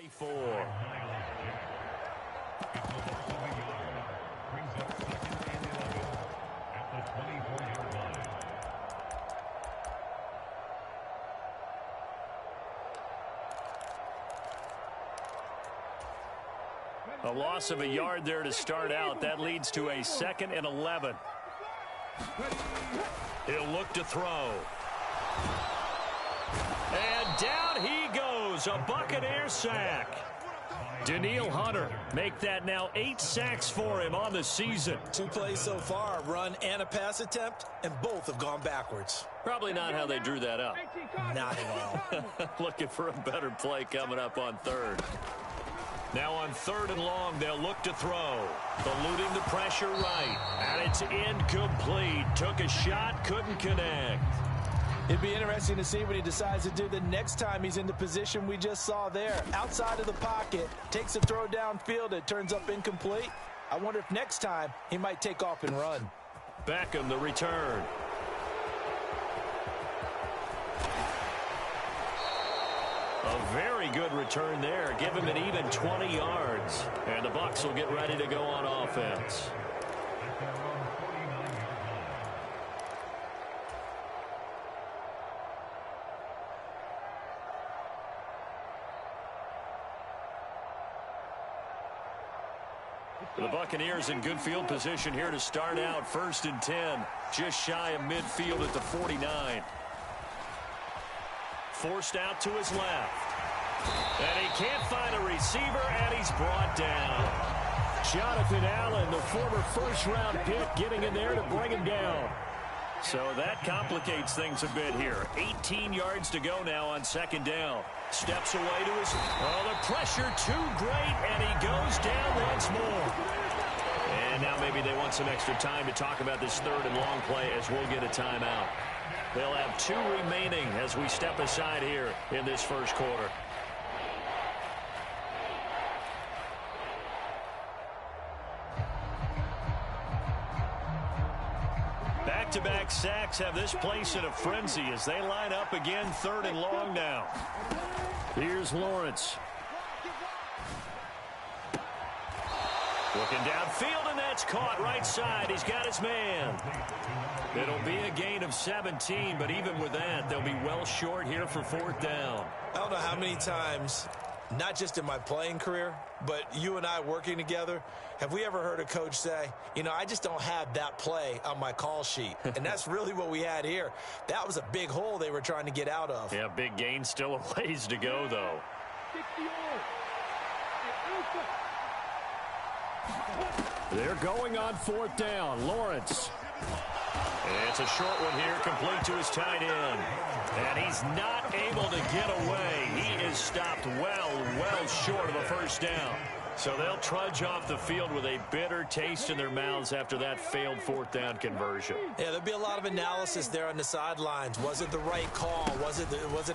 24. A loss of a yard there to start out. That leads to a 2nd and 11. He'll look to throw. And down he goes. A Buccaneer sack. Danielle Hunter make that now 8 sacks for him on the season. 2 plays so far, a run and a pass attempt, and both have gone backwards. Probably not how they drew that up. Not at all. Looking for a better play coming up on 3rd. Now on 3rd and long, they'll look to throw. Eluding the pressure right. And it's incomplete. Took a shot, couldn't connect. It'd be interesting to see what he decides to do the next time he's in the position we just saw there. Outside of the pocket, takes a throw downfield, it turns up incomplete. I wonder if next time he might take off and run. Beckham the return. A very good return there. Give him an even 20 yards. And the Bucs will get ready to go on offense. The Buccaneers in good field position here to start out. 1st and 10. Just shy of midfield at the 49. Forced out to his left. And he can't find a receiver, and he's brought down. Jonathan Allen, the former first-round pick, getting in there to bring him down. So that complicates things a bit here. 18 yards to go now on 2nd down. Steps away to his... Oh, the pressure too great, and he goes down once more. And now maybe they want some extra time to talk about this 3rd and long play as we'll get a timeout. They'll have 2 remaining as we step aside here in this 1st quarter. Back-to-back sacks have this place in a frenzy as they line up again 3rd and long now. Here's Lawrence. Looking downfield, and that's caught right side. He's got his man. It'll be a gain of 17, but even with that, they'll be well short here for 4th down. I don't know how many times, not just in my playing career, but you and I working together, have we ever heard a coach say, you know, I just don't have that play on my call sheet. And that's really what we had here. That was a big hole they were trying to get out of. Yeah, big gain, still a ways to go, though. They're going on 4th down. Lawrence. It's a short one here, complete to his tight end. And he's not able to get away. He is stopped well short of a 1st down. So they'll trudge off the field with a bitter taste in their mouths after that failed 4th down conversion. Yeah, there'll be a lot of analysis there on the sidelines. Was it the right call? Was it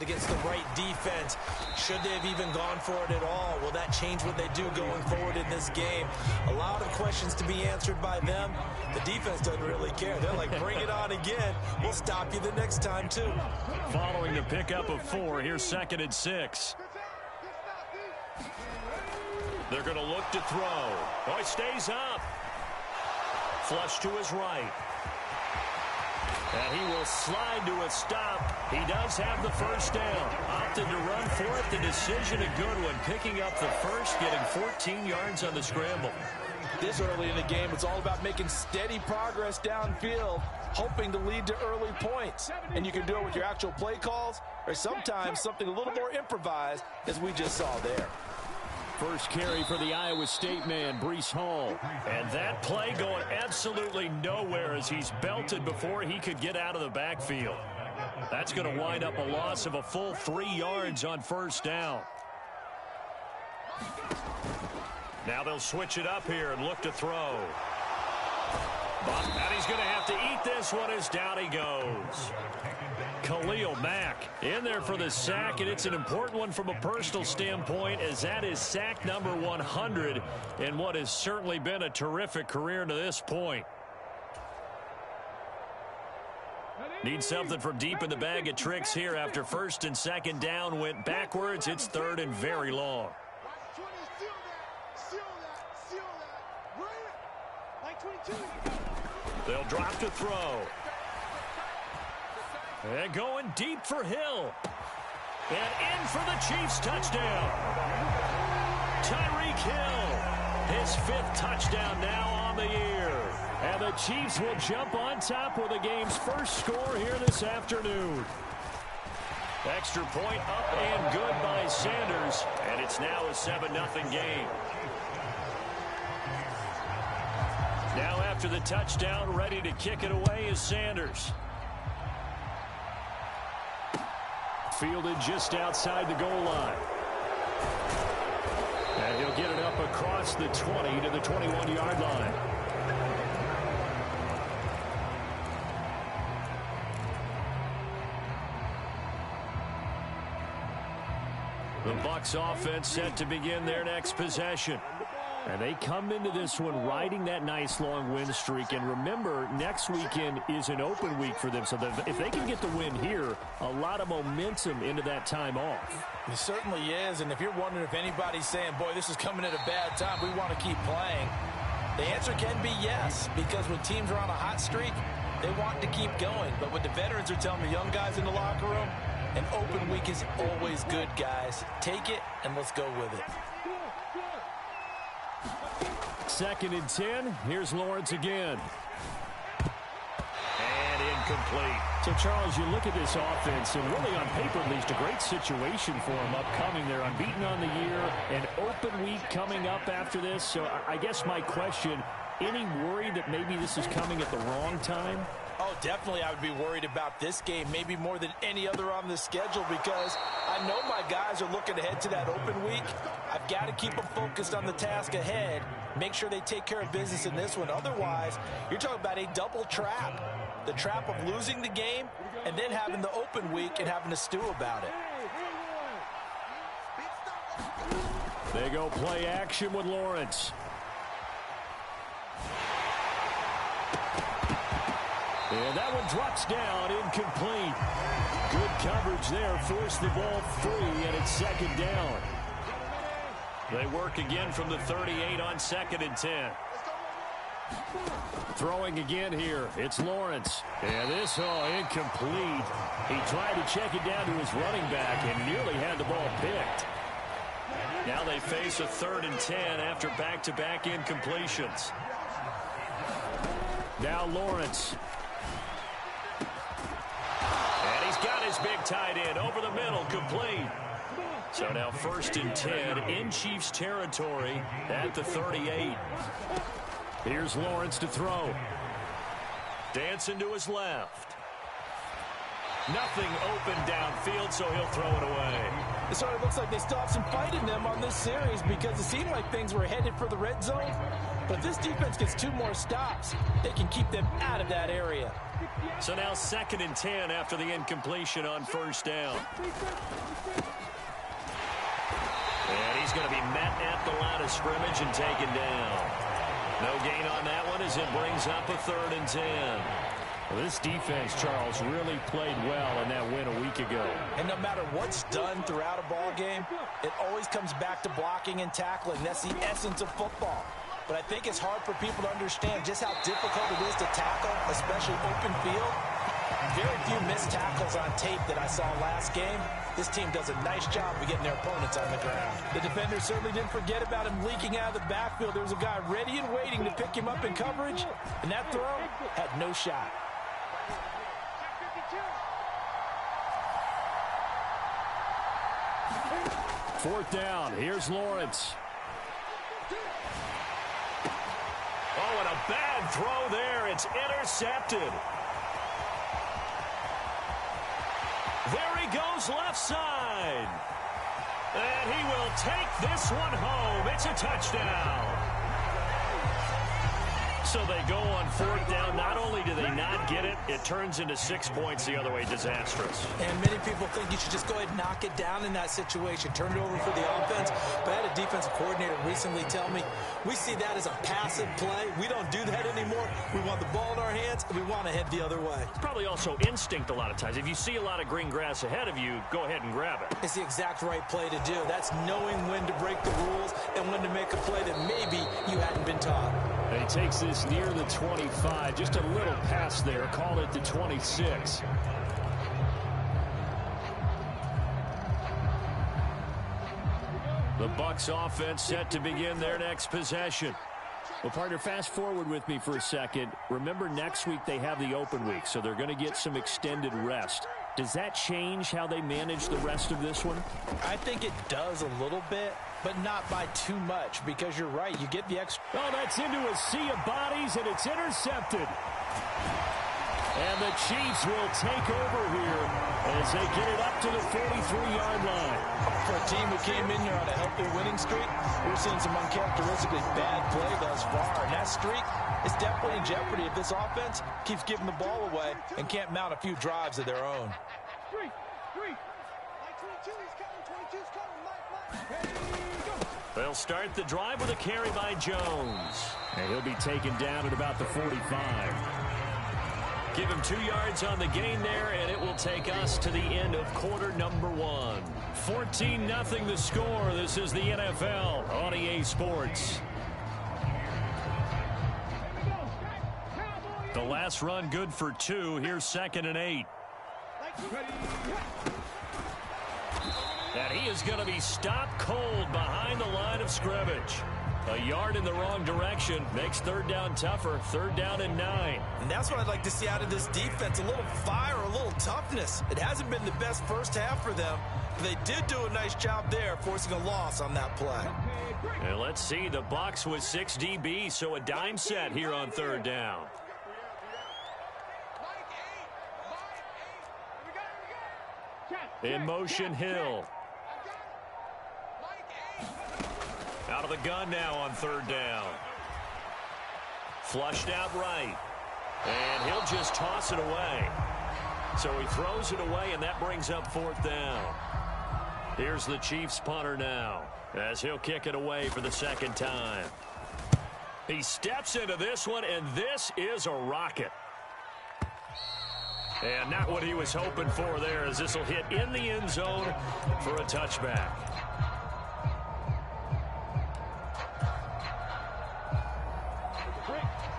against the right defense? Should they have even gone for it at all? Will that change what they do going forward in this game? A lot of questions to be answered by them. The defense doesn't really care. They're like, bring it on again. We'll stop you the next time, too. Following the pickup of 4, here's 2nd and 6. They're going to look to throw. Oh, he stays up. Flush to his right. And he will slide to a stop. He does have the 1st down. Opted to run for it. The decision a good one. Picking up the 1st, getting 14 yards on the scramble. This early in the game, it's all about making steady progress downfield, hoping to lead to early points. And you can do it with your actual play calls or sometimes something a little more improvised, as we just saw there. First carry for the Iowa State man, Breece Hall. And that play going absolutely nowhere as he's belted before he could get out of the backfield. That's going to wind up a loss of a full 3 yards on 1st down. Now they'll switch it up here and look to throw. And he's going to have to eat this one as down he goes. Khalil Mack in there for the sack, and it's an important one from a personal standpoint as that is sack number 100 in what has certainly been a terrific career to this point. Need something from deep in the bag of tricks here after 1st and 2nd down went backwards. It's 3rd and very long. They'll drop to throw. And going deep for Hill. And in for the Chiefs touchdown. Tyreek Hill, his 5th touchdown now on the year. And the Chiefs will jump on top with the game's first score here this afternoon. Extra point up and good by Sanders. And it's now a 7-0 game. Now after the touchdown, ready to kick it away is Sanders. Fielded just outside the goal line. And he'll get it up across the 20 to the 21-yard line. The Bucs offense set to begin their next possession. And they come into this one riding that nice long win streak. And remember, next weekend is an open week for them. So if they can get the win here, a lot of momentum into that time off. It certainly is. And if you're wondering if anybody's saying, boy, this is coming at a bad time, we want to keep playing, the answer can be yes. Because when teams are on a hot streak, they want to keep going. But what the veterans are telling the young guys in the locker room, an open week is always good, guys. Take it and let's go with it. 2nd and 10. Here's Lawrence again. And incomplete. So, Charles, you look at this offense, and really on paper, at least, a great situation for them upcoming. They're unbeaten on the year, an open week coming up after this. So, I guess my question, any worry that maybe this is coming at the wrong time? Oh, definitely I would be worried about this game, maybe more than any other on the schedule, because I know my guys are looking ahead to that open week. I've got to keep them focused on the task ahead, make sure they take care of business in this one. Otherwise, you're talking about a double trap. The trap of losing the game and then having the open week and having to stew about it. They go play action with Lawrence. And that one drops down, incomplete. Good coverage there, forced the ball free, and it's 2nd down. They work again from the 38 on 2nd and 10. Throwing again here, it's Lawrence. And this, incomplete. He tried to check it down to his running back and nearly had the ball picked. Now they face a 3rd and 10 after back-to-back incompletions. Now Lawrence. Got his big tight end over the middle, complete. So now 1st and 10 in Chiefs territory at the 38. Here's Lawrence to throw. Dancing to his left. Nothing open downfield, so he'll throw it away. It sort of looks like they still have some fight in them on this series because it seemed like things were headed for the red zone. But if this defense gets 2 more stops, they can keep them out of that area. So now 2nd and 10 after the incompletion on 1st down. And he's going to be met at the line of scrimmage and taken down. No gain on that one as it brings up a 3rd and 10. Well, this defense, Charles, really played well in that win a week ago. And no matter what's done throughout a ball game, it always comes back to blocking and tackling. That's the essence of football. But I think it's hard for people to understand just how difficult it is to tackle, especially open field. Very few missed tackles on tape that I saw last game. This team does a nice job of getting their opponents on the ground. The defenders certainly didn't forget about him leaking out of the backfield. There was a guy ready and waiting to pick him up in coverage, and that throw had no shot. Fourth down. Here's Lawrence. Oh, and a bad throw there. It's intercepted. There he goes left side. And he will take this one home. It's a touchdown. So they go on 4th down. Not only do they not get it, it turns into 6 points the other way. Disastrous. And many people think you should just go ahead and knock it down in that situation. Turn it over for the offense. But I had a defensive coordinator recently tell me, we see that as a passive play. We don't do that anymore. We want the ball in our hands, and we want to head the other way. It's probably also instinct a lot of times. If you see a lot of green grass ahead of you, go ahead and grab it. It's the exact right play to do. That's knowing when to break the rules and when to make a play that maybe you hadn't been taught. He takes this near the 25, just a little past there, call it the 26. The Bucs offense set to begin their next possession. Well, partner, fast forward with me for a second. Remember, next week they have the open week, so they're going to get some extended rest. Does that change how they manage the rest of this one? I think it does a little bit, but not by too much, because you're right. You get the extra. Oh, that's into a sea of bodies, and it's intercepted. And the Chiefs will take over here as they get it up to the 43-yard line. For a team who came in here on a healthy winning streak, we're seeing some uncharacteristically bad play thus far. And that streak is definitely in jeopardy if this offense keeps giving the ball away and can't mount a few drives of their own. They'll start the drive with a carry by Jones. And he'll be taken down at about the 45. Give him 2 yards on the gain there, and it will take us to the end of quarter number 1. 14-0 the score. This is the NFL on EA Sports. The last run good for 2. Here's 2nd and 8. And he is going to be stopped cold behind the line of scrimmage. A yard in the wrong direction makes 3rd down tougher. 3rd down and 9. And that's what I'd like to see out of this defense. A little fire, a little toughness. It hasn't been the best first half for them. But they did do a nice job there, forcing a loss on that play. And let's see, the Bucs with 6 DBs, so a dime set here on 3rd down. In motion, Hill. Out of the gun now on 3rd down. Flushed out right. And he'll just toss it away. So he throws it away, and that brings up 4th down. Here's the Chiefs punter now, as he'll kick it away for the 2nd time. He steps into this one, and this is a rocket. And not what he was hoping for there, as this will hit in the end zone for a touchback.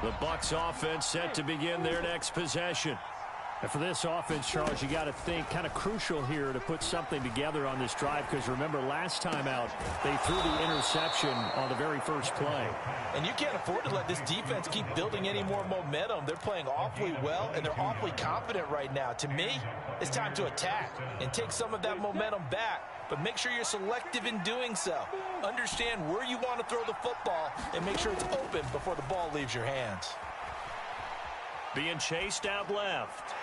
The Bucs offense set to begin their next possession. And for this offense, Charles, you got to think kind of crucial here to put something together on this drive, because remember last time out they threw the interception on the very first play. And you can't afford to let this defense keep building any more momentum. They're playing awfully well, and they're awfully confident right now. To me, it's time to attack and take some of that momentum back. But make sure you're selective in doing so. Understand where you want to throw the football and make sure it's open before the ball leaves your hands. Being chased out left.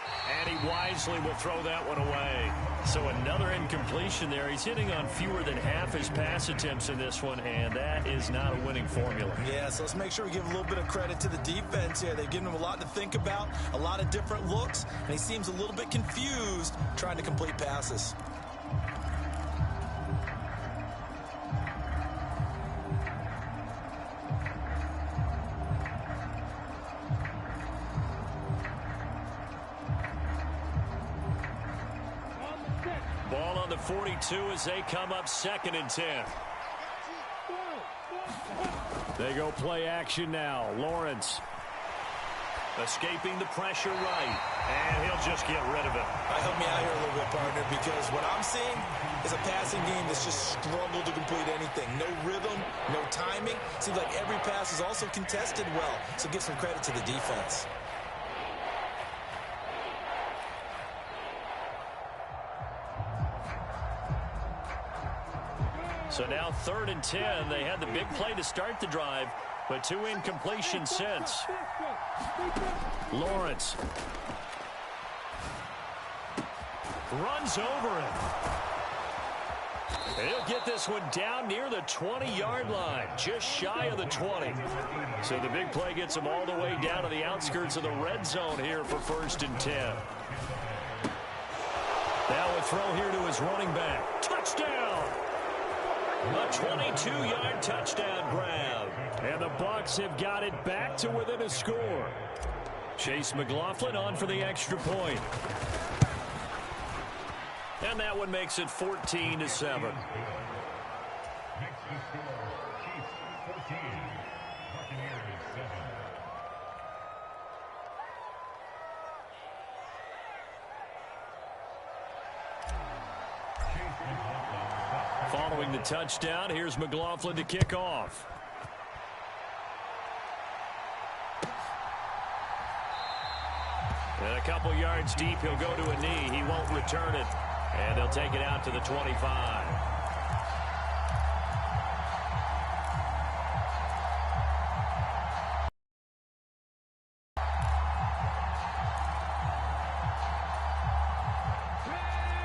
And he wisely will throw that one away. So another incompletion there. He's hitting on fewer than half his pass attempts in this one, and that is not a winning formula. Yeah, so let's make sure we give a little bit of credit to the defense here. They've given him a lot to think about, a lot of different looks, and he seems a little bit confused trying to complete passes. Ball on the 42 as they come up 2nd and 10. They go play action now. Lawrence escaping the pressure right. And he'll just get rid of it. Help me out here a little bit, partner, because what I'm seeing is a passing game that's just struggled to complete anything. No rhythm, no timing. Seems like every pass is also contested well. So give some credit to the defense. So now 3rd and 10. They had the big play to start the drive, but 2 incompletions since. Lawrence runs over him. And he'll get this one down near the 20-yard line, just shy of the 20. So the big play gets him all the way down to the outskirts of the red zone here for 1st and 10. Now a throw here to his running back. Touchdown! A 22-yard touchdown grab. And the Bucs have got it back to within a score. Chase McLaughlin on for the extra point. And that one makes it 14-7. Following the touchdown, here's McLaughlin to kick off. And a couple yards deep, he'll go to a knee. He won't return it. And they'll take it out to the 25.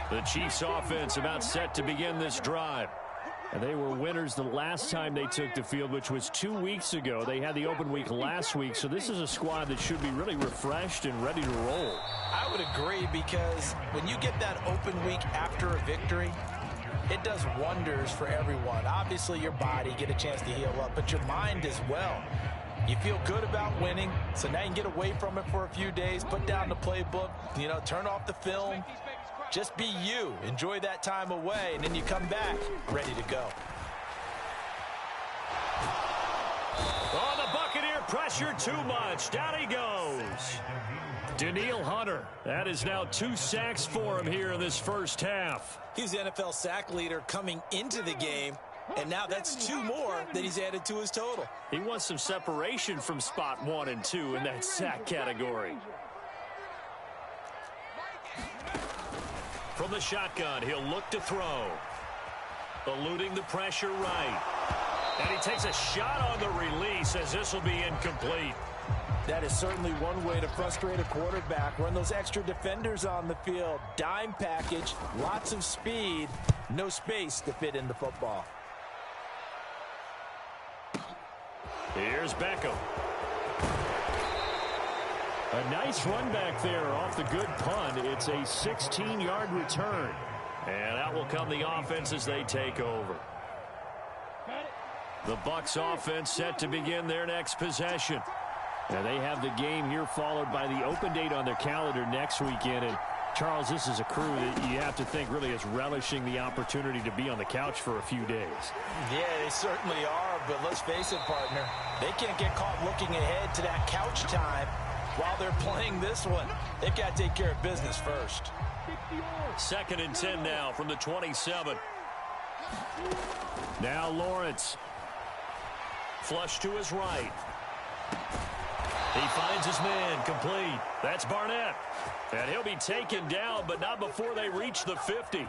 The Chiefs offense about set to begin this drive. And they were winners the last time they took the field, which was 2 weeks ago. They had the open week last week, so this is a squad that should be really refreshed and ready to roll. I would agree, because when you get that open week after a victory, it does wonders for everyone. Obviously, your body, get a chance to heal up, but your mind as well. You feel good about winning, so now you can get away from it for a few days, put down the playbook, turn off the film. Just be you. Enjoy that time away, and then you come back ready to go. Oh, the Buccaneer pressure too much. Down he goes. Danielle Hunter. That is now 2 sacks for him here in this first half. He's the NFL sack leader coming into the game, and now that's 2 more that he's added to his total. He wants some separation from spot 1 and 2 in that sack category. From the shotgun, he'll look to throw. Eluding the pressure right. And he takes a shot on the release as this will be incomplete. That is certainly one way to frustrate a quarterback. Run those extra defenders on the field. Dime package, lots of speed, no space to fit in the football. Here's Beckham. A nice run back there off the good punt. It's a 16-yard return. And out will come the offense as they take over. The Bucs offense set to begin their next possession. And they have the game here followed by the open date on their calendar next weekend. And Charles, this is a crew that you have to think really is relishing the opportunity to be on the couch for a few days. Yeah, they certainly are. But let's face it, partner. They can't get caught looking ahead to that couch time while they're playing this one. They've got to take care of business first. 2nd and 10 now from the 27. Now Lawrence. Flush to his right. He finds his man complete. That's Barnett. And he'll be taken down, but not before they reach the 50.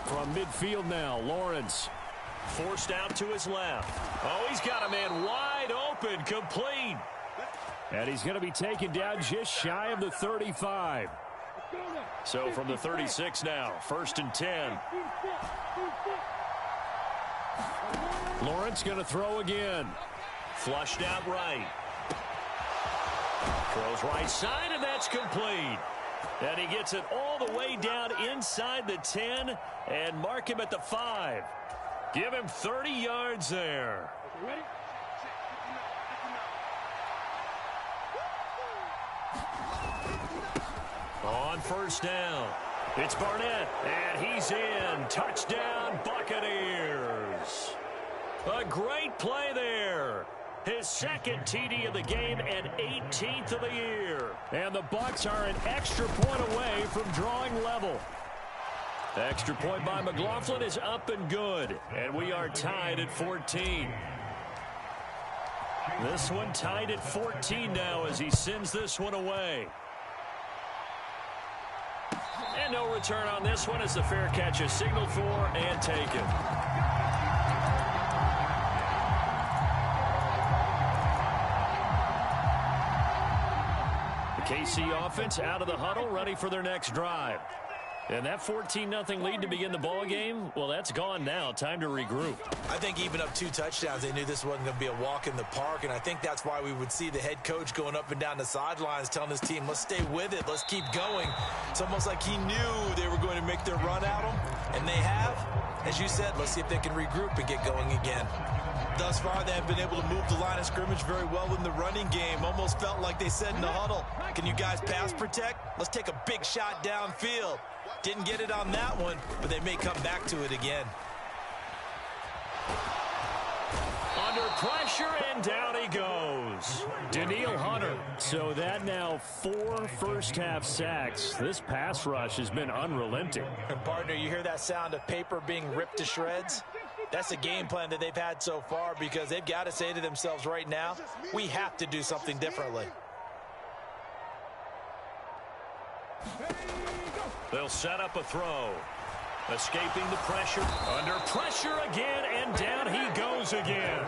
From midfield now, Lawrence. Forced out to his left. Oh, he's got a man wide open, complete. And he's going to be taken down just shy of the 35. So from the 36 now, 1st and 10. Lawrence going to throw again. Flushed out right. Throws right side, and that's complete. And he gets it all the way down inside the 10 and mark him at the 5. Give him 30 yards there. On 1st down, it's Barnett, and he's in. Touchdown, Buccaneers. A great play there. His 2nd TD of the game and 18th of the year. And the Bucs are an extra point away from drawing level. The extra point by McLaughlin is up and good. And we are tied at 14. This one tied at 14 now as he sends this one away. And no return on this one as the fair catch is signaled for and taken. The KC offense out of the huddle, ready for their next drive. And that 14-0 lead to begin the ball game, well, that's gone now. Time to regroup. I think even up 2 touchdowns, they knew this wasn't going to be a walk in the park, and I think that's why we would see the head coach going up and down the sidelines telling his team, let's stay with it, let's keep going. It's almost like he knew they were going to make their run at him, and they have. As you said, let's see if they can regroup and get going again. Thus far, they have been able to move the line of scrimmage very well in the running game. Almost felt like they said in the huddle, can you guys pass protect? Let's take a big shot downfield. Didn't get it on that one, but they may come back to it again. Under under pressure, and down he goes. Daniil Hunter. So that now 4 first-half sacks. This pass rush has been unrelenting. And partner, you hear that sound of paper being ripped to shreds? That's the game plan that they've had so far, because they've got to say to themselves right now, we have to do something differently. They'll set up a throw. Escaping the pressure. Under pressure again, and down he goes again.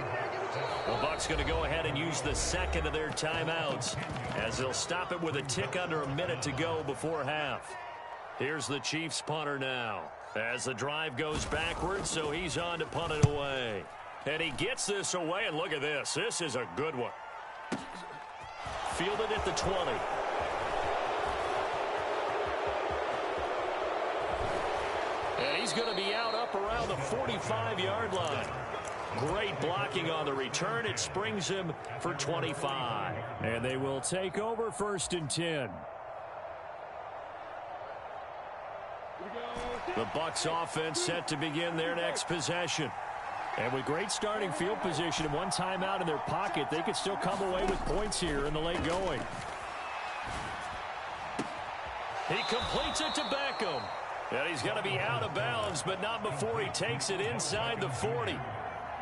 The Bucs going to go ahead and use the second of their timeouts, as they'll stop it with a tick under a minute to go before half. Here's the Chiefs punter now, as the drive goes backwards, so he's on to punt it away. And he gets this away, and look at this. This is a good one. Fielded at the 20. And he's going to be out up around the 45-yard line. Great blocking on the return. It springs him for 25. And they will take over 1st and 10. The Bucs offense set to begin their next possession. And with great starting field position and one timeout in their pocket, they could still come away with points here in the late going. He completes it to Beckham. And he's going to be out of bounds, but not before he takes it inside the 40.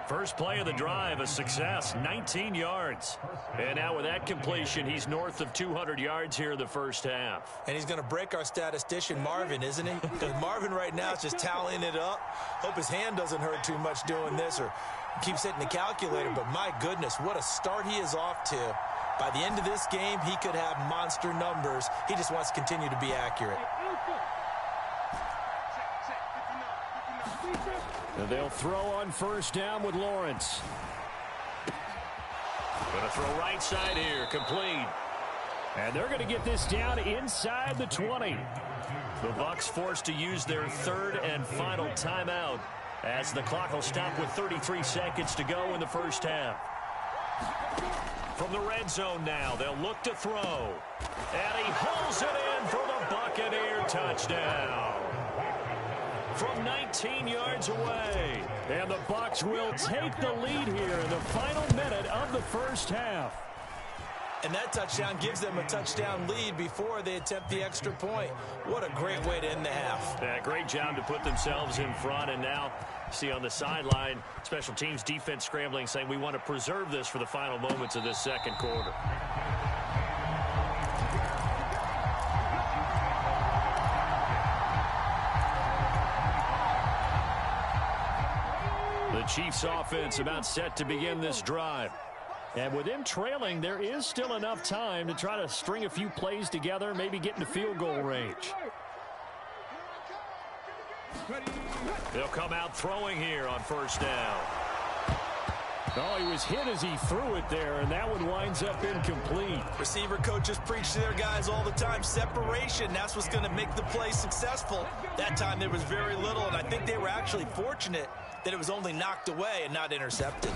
First play of the drive, a success, 19 yards. And now with that completion, he's north of 200 yards here in the first half. And he's going to break our statistician, Marvin, isn't he? Because Marvin right now is just tallying it up. Hope his hand doesn't hurt too much doing this, or keeps hitting the calculator. But my goodness, what a start he is off to. By the end of this game, he could have monster numbers. He just wants to continue to be accurate. And they'll throw on first down with Lawrence. Going to throw right side here, complete. And they're going to get this down inside the 20. The Bucs forced to use their 3rd and final timeout, as the clock will stop with 33 seconds to go in the first half. From the red zone now, they'll look to throw. And he hauls it in for the Buccaneer touchdown. From 19 yards away. And the Bucs will take the lead here in the final minute of the first half. And that touchdown gives them a touchdown lead before they attempt the extra point. What a great way to end the half. Yeah, great job to put themselves in front. And now, see on the sideline, special teams defense scrambling, saying we want to preserve this for the final moments of this second quarter. The Chiefs offense about set to begin this drive. And with them trailing, there is still enough time to try to string a few plays together, maybe get into field goal range. They'll come out throwing here on first down. Oh, he was hit as he threw it there, and that one winds up incomplete. Receiver coaches preach to their guys all the time. Separation, that's what's going to make the play successful. That time there was very little, and I think they were actually fortunate that it was only knocked away and not intercepted.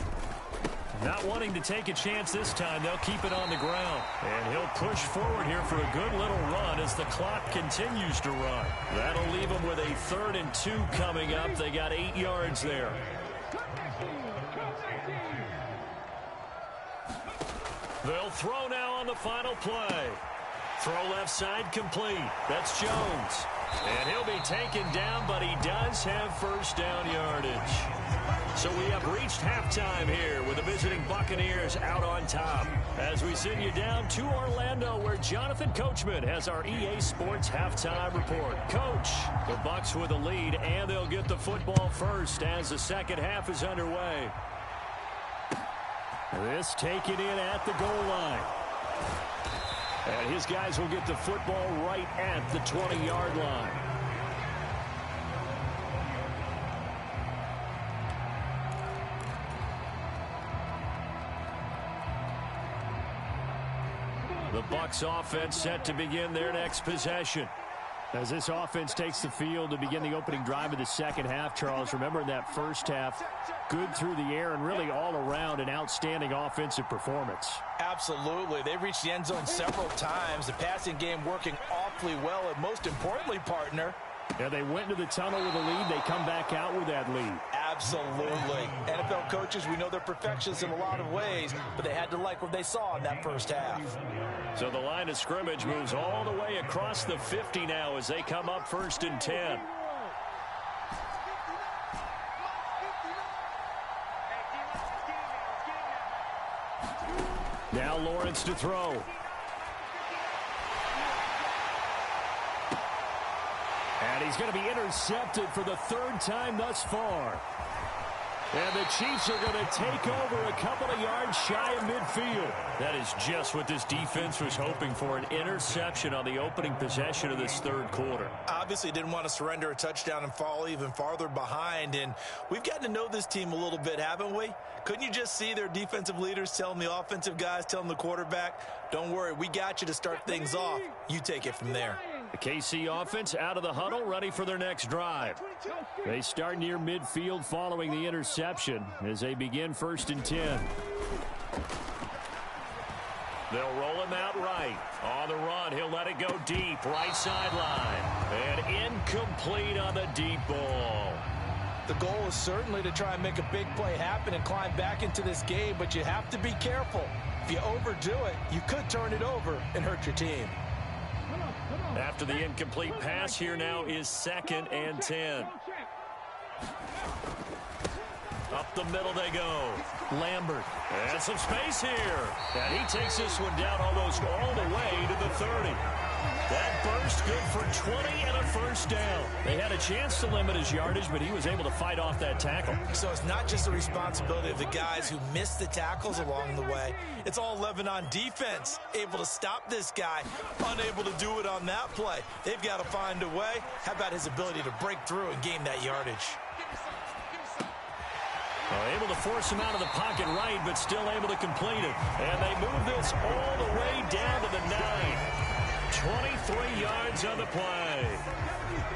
Not wanting to take a chance this time, they'll keep it on the ground. And he'll push forward here for a good little run as the clock continues to run. That'll leave them with a 3rd and 2 coming up. They got 8 yards there. They'll throw now on the final play. Throw left side complete. That's Jones. And he'll be taken down, but he does have first down yardage. So we have reached halftime here with the visiting Buccaneers out on top. As we send you down to Orlando, where Jonathan Coachman has our EA Sports halftime report. Coach, the Bucs with the lead, and they'll get the football first as the second half is underway. This taken in at the goal line. And his guys will get the football right at the 20-yard line. The Bucs offense set to begin their next possession. As this offense takes the field to begin the opening drive of the second half, Charles, remember in that first half, good through the air and really all around an outstanding offensive performance. Absolutely. They reached the end zone several times. The passing game working awfully well. And most importantly, partner, Yeah, they went into the tunnel with a lead. They come back out with that lead. Absolutely. NFL coaches, we know they're perfectionists in a lot of ways, but they had to like what they saw in that first half. So the line of scrimmage moves all the way across the 50 now as they come up 1st and 10. Now Lawrence to throw. And he's going to be intercepted for the 3rd time thus far. And the Chiefs are going to take over a couple of yards shy of midfield. That is just what this defense was hoping for, an interception on the opening possession of this 3rd quarter. Obviously didn't want to surrender a touchdown and fall even farther behind. And we've gotten to know this team a little bit, haven't we? Couldn't you just see their defensive leaders telling the offensive guys, telling the quarterback, don't worry, we got you to start things off. You take it from there. The KC offense out of the huddle, ready for their next drive. They start near midfield following the interception as they begin 1st and 10. They'll roll him out right. On the run, he'll let it go deep, right sideline. And incomplete on the deep ball. The goal is certainly to try and make a big play happen and climb back into this game, but you have to be careful. If you overdo it, you could turn it over and hurt your team. After the incomplete pass, here now is 2nd and 10. Up the middle they go. Lambert. And some space here. And he takes this one down almost all the way to the 30. That burst good for 20 and a 1st down. They had a chance to limit his yardage, but he was able to fight off that tackle. So it's not just the responsibility of the guys who missed the tackles along the way. It's all 11 on defense, able to stop this guy, unable to do it on that play. They've got to find a way. How about his ability to break through and gain that yardage? Able to force him out of the pocket right, but still able to complete it. And they move this all the way down to the 9. 23 yards on the play.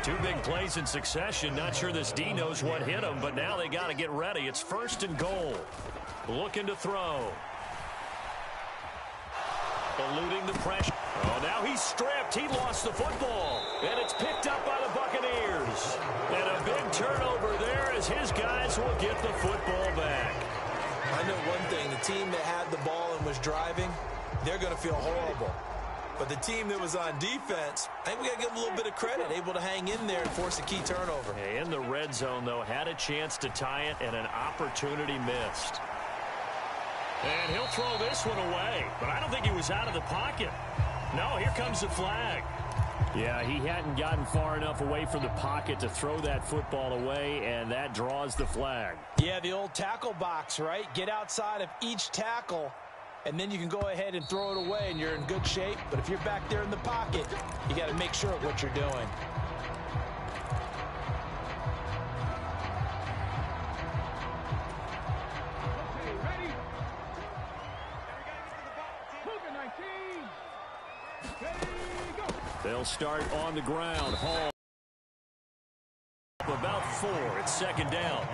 2 big plays in succession. Not sure this D knows what hit him, but now they got to get ready. It's 1st and goal. Looking to throw. Eluding the pressure. Oh, now he's stripped. He lost the football. And it's picked up by the Buccaneers. And a big turnover there as his guys will get the football back. I know one thing. The team that had the ball and was driving, they're going to feel horrible. But the team that was on defense, I think we got to give them a little bit of credit, able to hang in there and force a key turnover. In the red zone, though, had a chance to tie it and an opportunity missed. And he'll throw this one away, but I don't think he was out of the pocket. No, here comes the flag. Yeah, he hadn't gotten far enough away from the pocket to throw that football away, and that draws the flag. Yeah, the old tackle box, right? Get outside of each tackle, and then you can go ahead and throw it away, and you're in good shape. But if you're back there in the pocket, you got to make sure of what you're doing. They'll start on the ground. Hall about 4. It's 2nd down.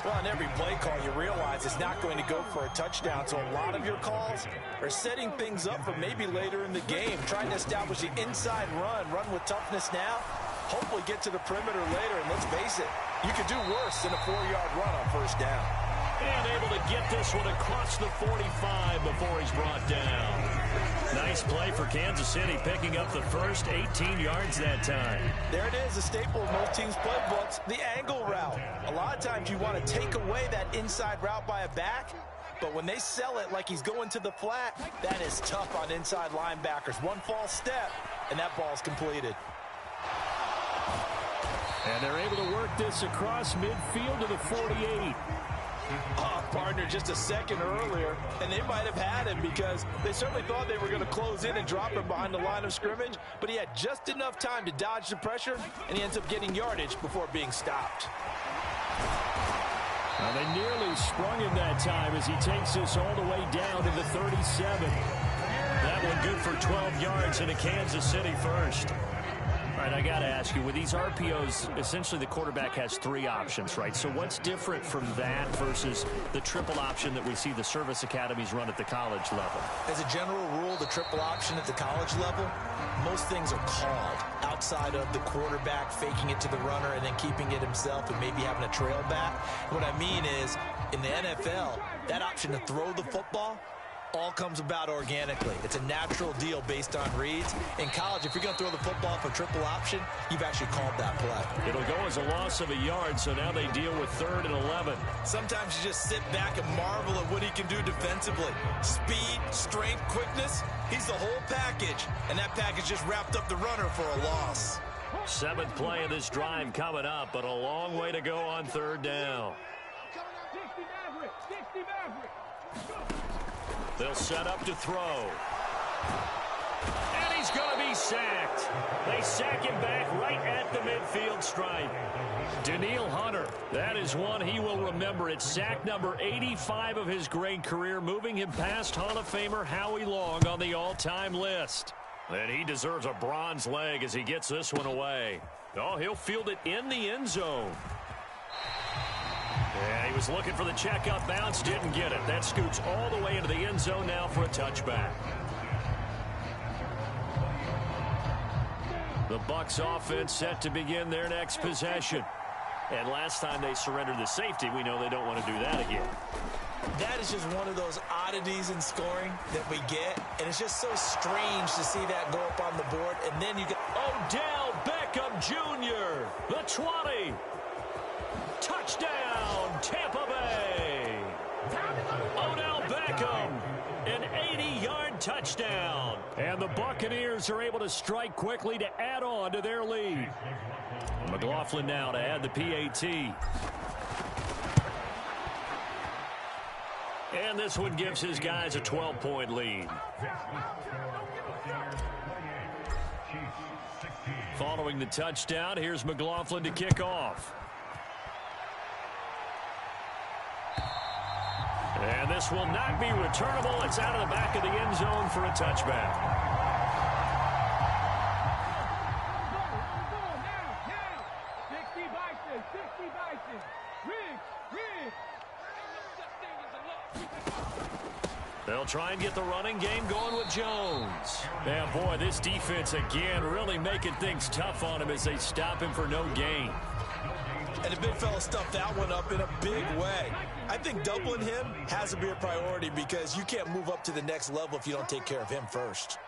Well, on every play call, you realize it's not going to go for a touchdown. So a lot of your calls are setting things up for maybe later in the game, trying to establish the inside run with toughness now, hopefully get to the perimeter later. And let's face it, you could do worse than a 4-yard run on 1st down. And able to get this one across the 45 before he's brought down. Nice play for Kansas City, picking up the first 18 yards that time. There it is, a staple of most teams' playbooks, the angle route. A lot of times you want to take away that inside route by a back, but when they sell it like he's going to the flat, that is tough on inside linebackers. One false step, and that ball's completed. And they're able to work this across midfield to the 48. Partner just a second earlier, and they might have had him because they certainly thought they were going to close in and drop him behind the line of scrimmage, but he had just enough time to dodge the pressure, and he ends up getting yardage before being stopped. Now they nearly sprung him that time as he takes this all the way down to the 37. That one good for 12 yards and a Kansas City first. All right, I got to ask you, with these RPOs, essentially the quarterback has 3 options, right? So what's different from that versus the triple option that we see the service academies run at the college level? As a general rule, the triple option at the college level, most things are called out outside of the quarterback, faking it to the runner, and then keeping it himself and maybe having a trail back. What I mean is, in the NFL, that option to throw the football all comes about organically. It's a natural deal based on reads. In college, if you're going to throw the football for triple option, you've actually called that play. It'll go as a loss of a yard, so now they deal with 3rd and 11. Sometimes you just sit back and marvel at what he can do defensively. Speed, strength, quickness, he's the whole package. And that package just wrapped up the runner for a loss. 7th play of this drive coming up, but a long way to go on 3rd down. They'll set up to throw. And he's going to be sacked. They sack him back right at the midfield stripe. Danielle Hunter, that is one he will remember. It's sack number 85 of his great career, moving him past Hall of Famer Howie Long on the all-time list. And he deserves a bronze leg as he gets this one away. Oh, he'll field it in the end zone. Yeah, he was looking for the check-up bounce, didn't get it. That scoots all the way into the end zone now for a touchback. The Bucs offense set to begin their next possession. And last time they surrendered the safety, we know they don't want to do that again. That is just one of those oddities in scoring that we get. And it's just so strange to see that go up on the board. And then you get Odell Beckham Jr., the 20. Touchdown, Tampa Bay. Odell Beckham, an 80-yard touchdown. And the Buccaneers are able to strike quickly to add on to their lead. McLaughlin now to add the PAT. And this one gives his guys a 12-point lead. Following the touchdown, here's McLaughlin to kick off. And this will not be returnable. It's out of the back of the end zone for a touchback. They'll try and get the running game going with Jones. And boy, this defense again really making things tough on him as they stop him for no gain. And the big fella stuffed that one up in a big way. I think doubling him has to be a priority because you can't move up to the next level if you don't take care of him first.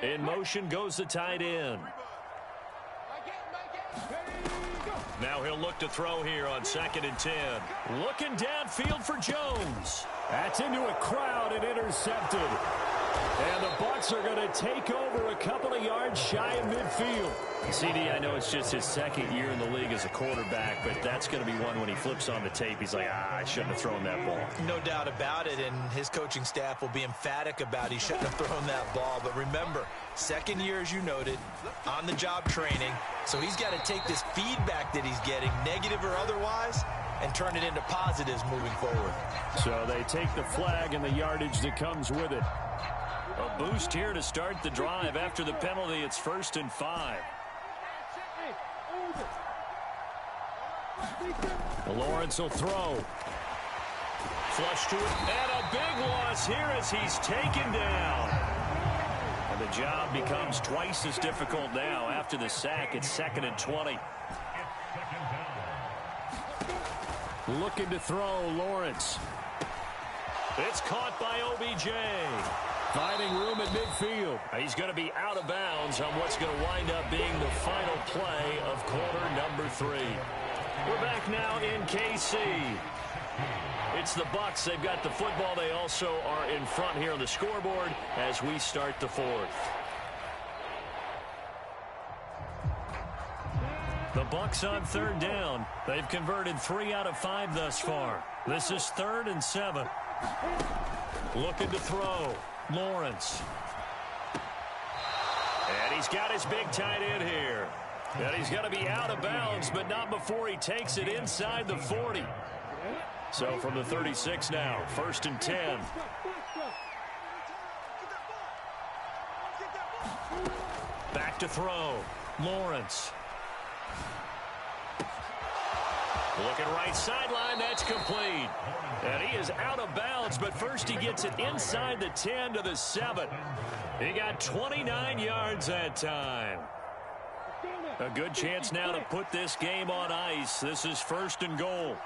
In motion goes the tight end. Now he'll look to throw here on 2nd and 10. Looking downfield for Jones. That's into a crowd and intercepted. And the Bucs are going to take over a couple of yards shy of midfield. CD, I know it's just his 2nd year in the league as a quarterback, but that's going to be one when he flips on the tape. He's like, I shouldn't have thrown that ball. No doubt about it, and his coaching staff will be emphatic about he shouldn't have thrown that ball. But remember, 2nd year, as you noted, on-the-job training. So he's got to take this feedback that he's getting, negative or otherwise, and turn it into positives moving forward. So they take the flag and the yardage that comes with it. A boost here to start the drive. After the penalty, it's 1st and 5. Lawrence will throw. Flush to it. And a big loss here as he's taken down. And the job becomes twice as difficult now. After the sack, it's 2nd and 20. Looking to throw, Lawrence. It's caught by OBJ. Finding room at midfield. He's going to be out of bounds on what's going to wind up being the final play of quarter number 3. We're back now in KC. It's the Bucs. They've got the football. They also are in front here on the scoreboard as we start the 4th. The Bucs on 3rd down. They've converted 3 out of 5 thus far. This is 3rd and 7. Looking to throw. Lawrence. And he's got his big tight end here. And he's going to be out of bounds, but not before he takes it inside the 40. So from the 36 now, 1st and 10. Back to throw. Lawrence. Looking right sideline, that's complete. And he is out of bounds, but first he gets it inside the 10 to the 7. He got 29 yards that time. A good chance now to put this game on ice. This is 1st and goal.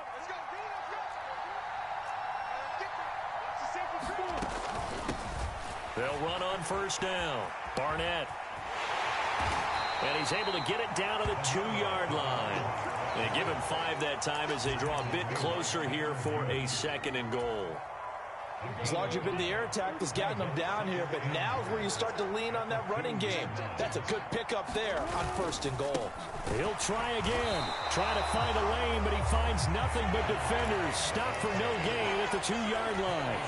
They'll run on 1st down. Barnett. And he's able to get it down to the 2-yard line. They give him 5 that time as they draw a bit closer here for a 2nd and goal. It's largely been the air attack that's gotten them down here, but now is where you start to lean on that running game. That's a good pickup there on 1st and goal. He'll try again. Try to find a lane, but he finds nothing but defenders. Stop for no gain at the 2-yard line.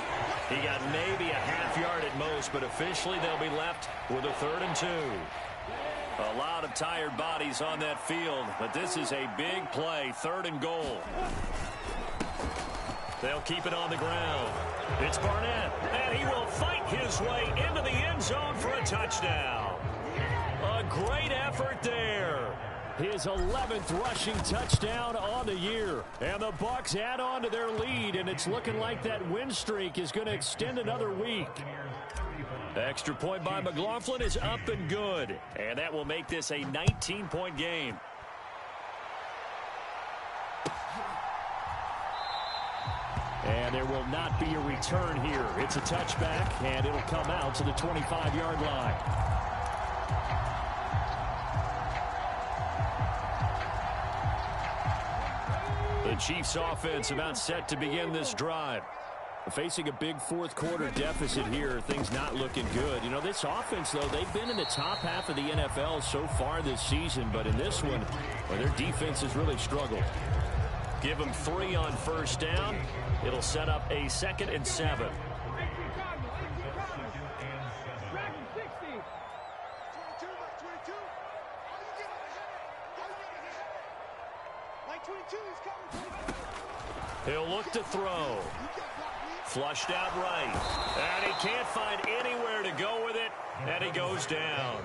He got maybe a half yard at most, but officially they'll be left with a 3rd and 2. A lot of tired bodies on that field, but this is a big play. 3rd and goal. They'll keep it on the ground. It's Barnett, and he will fight his way into the end zone for a touchdown. A great effort there. His 11th rushing touchdown on the year. And the Bucs add on to their lead, and it's looking like that win streak is going to extend another week. Extra point by McLaughlin is up and good, and that will make this a 19-point game. And there will not be a return here. It's a touchback, and it'll come out to the 25-yard line. The Chiefs offense about set to begin this drive. Facing a big 4th quarter deficit here, things not looking good. You know, this offense, though, they've been in the top half of the NFL so far this season, but in this one, well, their defense has really struggled. Give them 3 on 1st down. It'll set up a 2nd and 7. He'll look to throw. Flushed out right. And he can't find anywhere to go with it. And he goes down.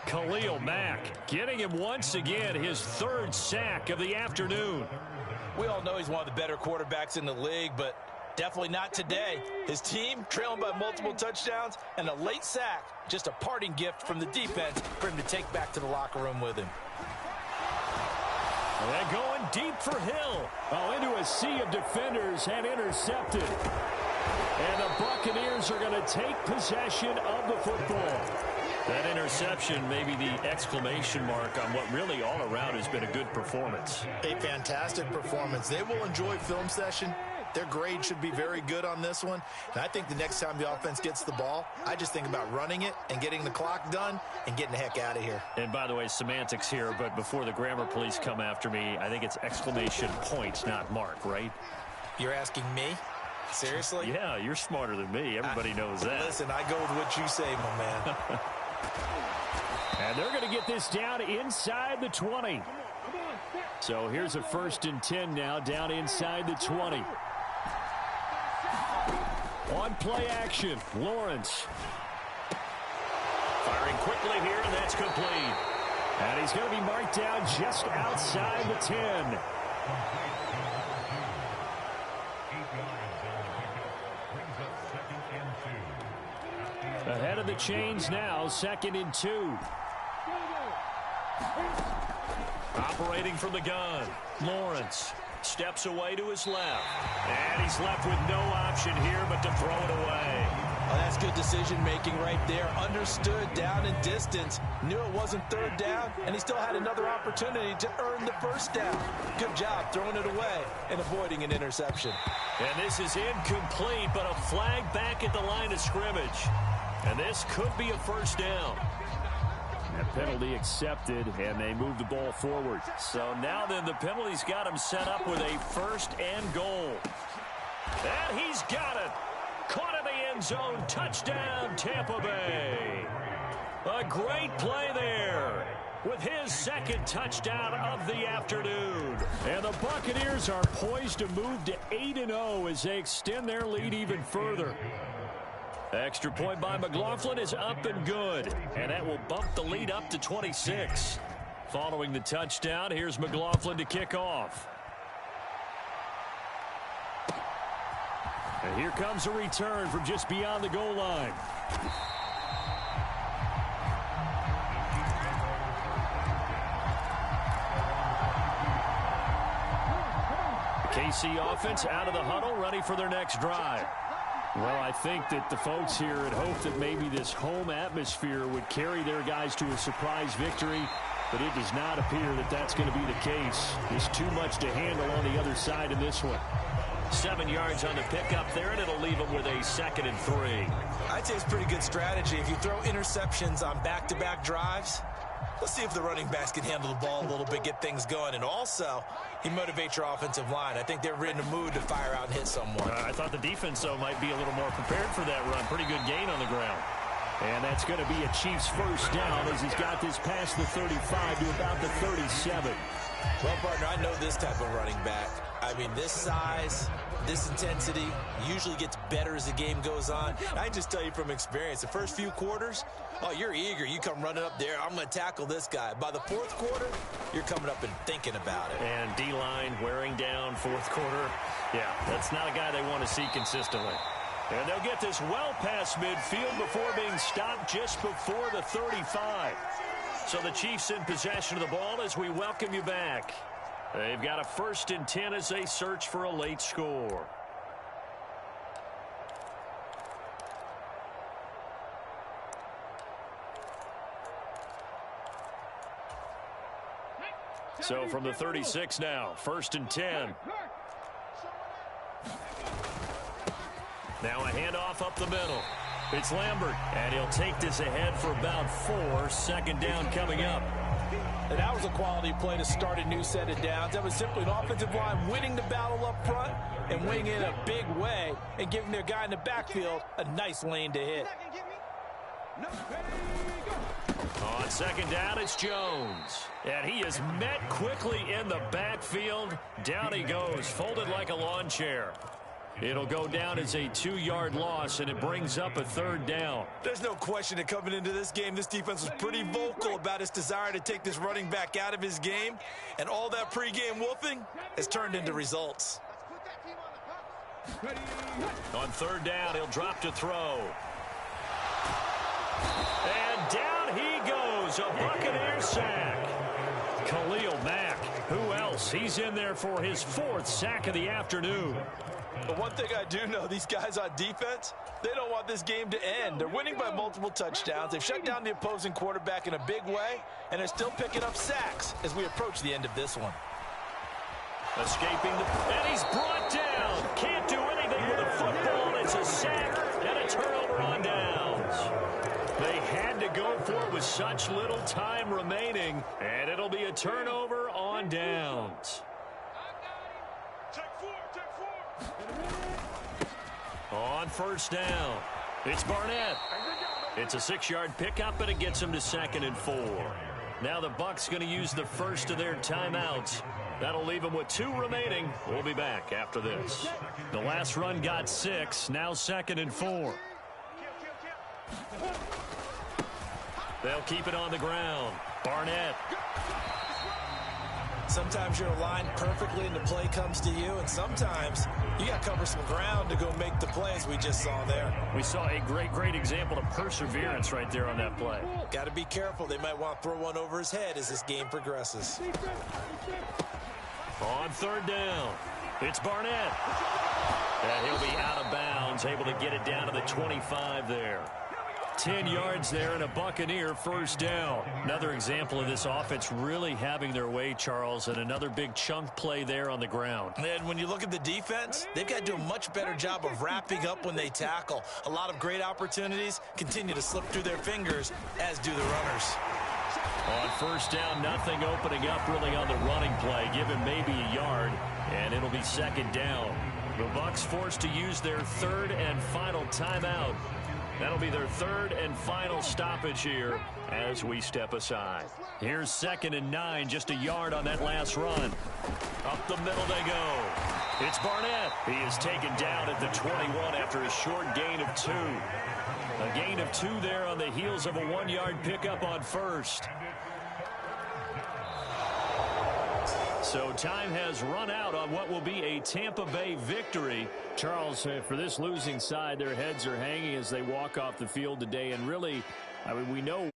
Khalil Mack getting him once again his 3rd sack of the afternoon. We all know he's one of the better quarterbacks in the league, but definitely not today. His team trailing by multiple touchdowns and a late sack. Just a parting gift from the defense for him to take back to the locker room with him. And going deep for Hill. Oh, into a sea of defenders and intercepted. And the Buccaneers are going to take possession of the football. That interception may be the exclamation mark on what really all around has been a good performance. A fantastic performance. They will enjoy film session. Their grade should be very good on this one. And I think the next time the offense gets the ball, I just think about running it and getting the clock done and getting the heck out of here. And by the way, semantics here, but before the grammar police come after me, I think it's exclamation point, not mark, right? You're asking me? Seriously? Yeah, you're smarter than me. Everybody knows that. Listen, I go with what you say, my man. And they're going to get this down inside the 20. So here's a 1st and 10 now, down inside the 20. On play action, Lawrence. Firing quickly here, and that's complete. And he's going to be marked down just outside the 10. Ahead of the chains now, 2nd and 2. Operating from the gun, Lawrence steps away to his left. And he's left with no option here but to throw it away. Oh, that's good decision-making right there. Understood down and distance. Knew it wasn't 3rd down, and he still had another opportunity to earn the 1st down. Good job throwing it away and avoiding an interception. And this is incomplete, but a flag back at the line of scrimmage. And this could be a 1st down. That penalty accepted, and they move the ball forward. So now then, the penalty's got him set up with a 1st and goal. And he's got it. Caught in the end zone. Touchdown, Tampa Bay. A great play there with his 2nd touchdown of the afternoon. And the Buccaneers are poised to move to 8-0 as they extend their lead even further. Extra point by McLaughlin is up and good. And that will bump the lead up to 26. Following the touchdown, here's McLaughlin to kick off. And here comes a return from just beyond the goal line. KC offense out of the huddle, ready for their next drive. Well, I think that the folks here had hoped that maybe this home atmosphere would carry their guys to a surprise victory, but it does not appear that that's going to be the case. There's too much to handle on the other side in this one. 7 yards on the pickup there, and it'll leave them with a 2nd and 3. I'd say it's pretty good strategy. If you throw interceptions on back-to-back drives, let's see if the running backs can handle the ball a little bit, get things going. And also, he motivates your offensive line. I think they're in a mood to fire out and hit someone. I thought the defense, though, might be a little more prepared for that run. Pretty good gain on the ground. And that's going to be a Chiefs first down as he's got this past the 35 to about the 37. Well, partner, I know this type of running back. I mean, this size, this intensity usually gets better as the game goes on. I can just tell you from experience, the first few quarters, oh, you're eager. You come running up there. I'm going to tackle this guy. By the 4th quarter, you're coming up and thinking about it. And D-line wearing down 4th quarter. Yeah, that's not a guy they want to see consistently. And they'll get this well past midfield before being stopped just before the 35. So the Chiefs in possession of the ball as we welcome you back. They've got a 1st and 10 as they search for a late score. So from the 36 now, 1st and 10. Now a handoff up the middle. It's Lambert, and he'll take this ahead for about 4. 2nd down coming up. And that was a quality play to start a new set of downs. That was simply an offensive line winning the battle up front and winning it in a big way and giving their guy in the backfield a nice lane to hit. On 2nd down, it's Jones. And he is met quickly in the backfield. Down he goes, folded like a lawn chair. It'll go down as a 2-yard loss, and it brings up a 3rd down. There's no question that coming into this game, this defense was pretty vocal about its desire to take this running back out of his game. And all that pregame wolfing has turned into results. On 3rd down, he'll drop to throw. And down he goes, a Buccaneer sack. Khalil Mack, who else? He's in there for his 4th sack of the afternoon. But one thing I do know, these guys on defense, they don't want this game to end. They're winning by multiple touchdowns. They've shut down the opposing quarterback in a big way, and they're still picking up sacks as we approach the end of this one. Escaping, and he's brought down. Can't do anything with a football. It's a sack and a turnover on downs. They had to go for it with such little time remaining, and it'll be a turnover on downs. On 1st down, it's Barnett. It's a 6-yard pickup, and it gets him to 2nd and 4. Now the Bucs going to use the first of their timeouts. That'll leave them with 2 remaining. We'll be back after this. The last run got 6, now 2nd and 4. They'll keep it on the ground. Barnett. Sometimes you're aligned perfectly and the play comes to you, and sometimes you got to cover some ground to go make the plays we just saw there. We saw a great example of perseverance right there on that play. Got to be careful. They might want to throw one over his head as this game progresses. On 3rd down, it's Barnett. And he'll be out of bounds, able to get it down to the 25 there. 10 yards there and a Buccaneer 1st down. Another example of this offense really having their way, Charles, and another big chunk play there on the ground. And when you look at the defense, they've got to do a much better job of wrapping up when they tackle. A lot of great opportunities continue to slip through their fingers, as do the runners. On 1st down, nothing opening up really on the running play. Give him maybe a yard, and it'll be 2nd down. The Bucs forced to use their 3rd and final timeout. That'll be their 3rd and final stoppage here as we step aside. Here's 2nd and 9, just a yard on that last run. Up the middle they go. It's Barnett. He is taken down at the 21 after a short gain of 2. A gain of 2 there on the heels of a 1-yard pickup on 1st. So time has run out on what will be a Tampa Bay victory. Charles, for this losing side, their heads are hanging as they walk off the field today. And really, I mean, we know